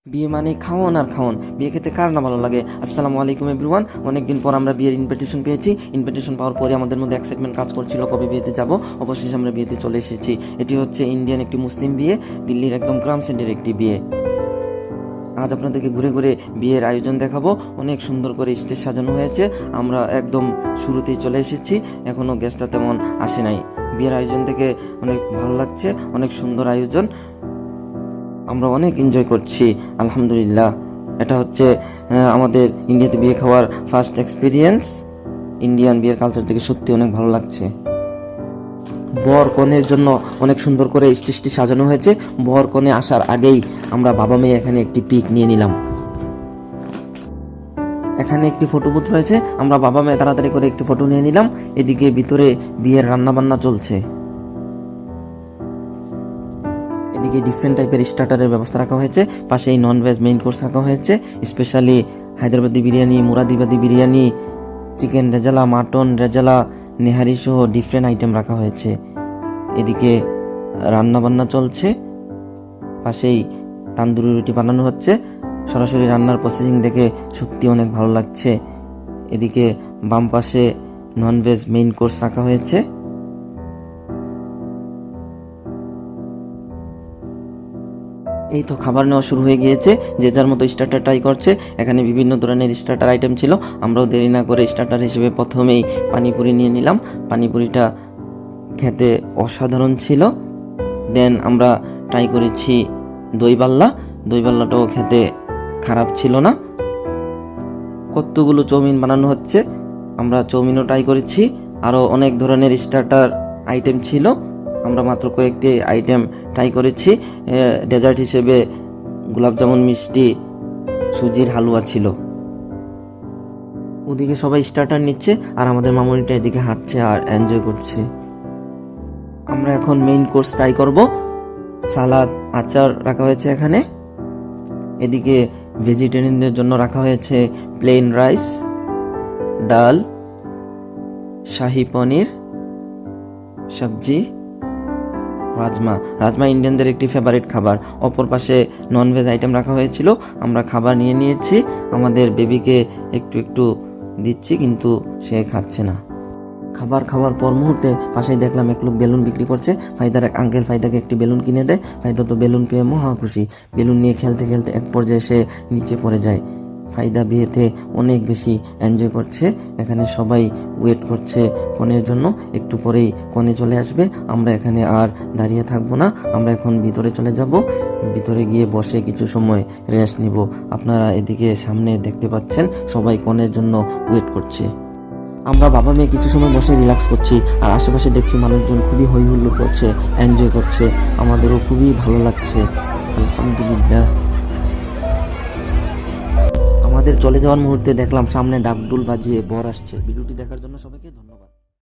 বিয়ে মানে খাওয়ান আর খাওয়ান। বিয়ে খেতে কার না ভালো লাগে। আসসালামু আলাইকুম এভরিওয়ান। অনেকদিন পর আমরা বিয়ের ইনভিটেশন পেয়েছি। ইনভিটেশন পাওয়ার পরে আমাদের মধ্যে এক্সাইটমেন্ট কাজ করছিল কবে বিয়েতে যাব। অবশেষে আমরা বিয়েতে চলে এসেছি। এটি হচ্ছে ইন্ডিয়ান একটি মুসলিম বিয়ে, দিল্লির একদম গ্রাম সেন্টারের একটি বিয়ে। আজ আপনাদেরকে ঘুরে ঘুরে বিয়ের আয়োজন দেখাবো। অনেক সুন্দর করে স্টেজ সাজানো হয়েছে। আমরা একদম শুরুতেই চলে এসেছি, এখনো গেস্টটা তেমন আসে নাই। বিয়ের আয়োজন থেকে অনেক ভালো লাগছে, অনেক সুন্দর আয়োজন, আমরা অনেক এনজয় করছি আলহামদুলিল্লাহ। এটা হচ্ছে আমাদের ইন্ডিয়াতে বিয়ে খাওয়ার ফার্স্ট এক্সপিরিয়েন্স। ইন্ডিয়ান বিয়ের কালচার থেকে সত্যি অনেক ভালো লাগছে। বর কনের জন্য অনেক সুন্দর করে স্টেজটি সাজানো হয়েছে। বর কনে আসার আগেই আমরা বাবা মেয়ে এখানে একটি পিক নিয়ে নিলাম। এখানে একটি ফটো বুথ রয়েছে, আমরা বাবা মেয়ে তাড়াতাড়ি করে একটি ফটো নিয়ে নিলাম। এদিকে ভিতরে বিয়ের রান্না বান্না চলছে। এদিকে ডিফারেন্ট টাইপের স্টার্টারের ব্যবস্থা রাখা হয়েছে। পাশেই ননভেজ মেইন কোর্স রাখা হয়েছে, specially Hyderabadi biryani, Moradabadi biryani, chicken rezala, mutton rezala, nihari সহ ডিফারেন্ট আইটেম রাখা হয়েছে। এদিকে রান্না বান্না চলছে, পাশেই তান্দুরি রুটি বানানো হচ্ছে। সরাসরি রান্নার প্রসেসিং দেখে সত্যি অনেক ভালো লাগছে। এদিকে বাম পাশে ননভেজ মেইন কোর্স রাখা হয়েছে। এই তো খাবার নেওয়া শুরু হয়ে গিয়েছে, যে যার মতো স্টার্টার ট্রাই করছে। এখানে বিভিন্ন ধরনের স্টার্টার আইটেম ছিল। আমরাও দেরি না করে স্টার্টার হিসেবে প্রথমেই পানিপুরি নিয়ে নিলাম। পানিপুরিটা খেতে অসাধারণ ছিল। দেন আমরা ট্রাই করেছি দইবাল্লা। দইবাল্লাটাও খেতে খারাপ ছিল না। কতগুলো চাউমিন বানানো হচ্ছে, আমরা চাউমিনও ট্রাই করেছি। আরও অনেক ধরনের স্টার্টার আইটেম ছিল, আমরা মাত্র কয়েকটি আইটেম ট্রাই করেছি। ডেজার্ট হিসেবে গোলাপজামুন, মিষ্টি, সুজির হালুয়া ছিল। ওদিকে সবাই স্টার্টার নিচ্ছে আর আমাদের মামুনিটা এদিকে হাঁটছে আর এনজয় করছে। আমরা এখন মেইন কোর্স ট্রাই করব। সালাদ, আচার রাখা হয়েছে এখানে। এদিকে ভেজিটেরিয়ানদের জন্য রাখা হয়েছে প্লেন রাইস, ডাল, শাহি পনির, সবজি, রাজমা ইন্ডিয়ানদের একটি ফেভারিট খাবার। অপর পাশে ননভেজ আইটেম রাখা হয়েছিল। আমরা খাবার নিয়ে নিয়েছি, আমাদের বেবিকে একটু একটু দিচ্ছি, কিন্তু সে খাচ্ছে না। খাবার খাওয়ার পর মুহূর্তে পাশেই দেখলাম এক লোক বেলুন বিক্রি করছে। ফাইদার এক আঙ্কেল ফাইদাকে একটি বেলুন কিনে দেয়। ফাইদা তো বেলুন পেয়ে মহা খুশি। বেলুন নিয়ে খেলতে খেলতে এক পর্যায়ে সে নিচে পড়ে যায়। ফাইদা বিয়েতে অনেক বেশি এনজয় করছে। এখানে সবাই ওয়েট করছে কনের জন্য, একটু পরেই কনে চলে আসবে। আমরা এখানে আর দাঁড়িয়ে থাকবো না, আমরা এখন ভিতরে চলে যাব। ভিতরে গিয়ে বসে কিছু সময় রেস্ট নিব। আপনারা এদিকে সামনে দেখতে পাচ্ছেন সবাই কনের জন্য ওয়েট করছে। আমরা বাবা মেয়ে কিছু সময় বসে রিল্যাক্স করছি, আর আশেপাশে দেখছি মানুষজন খুবই হই হুল্লোড় করছে, এনজয় করছে। আমাদেরও খুবই ভালো লাগছে আলহামদুলিল্লাহ। আমাদের চলে যাওয়ার মুহূর্তে দেখলাম সামনে ডাকডুল বাজিয়ে বর আসছে। ভিডিওটি দেখার জন্য সবাইকে ধন্যবাদ।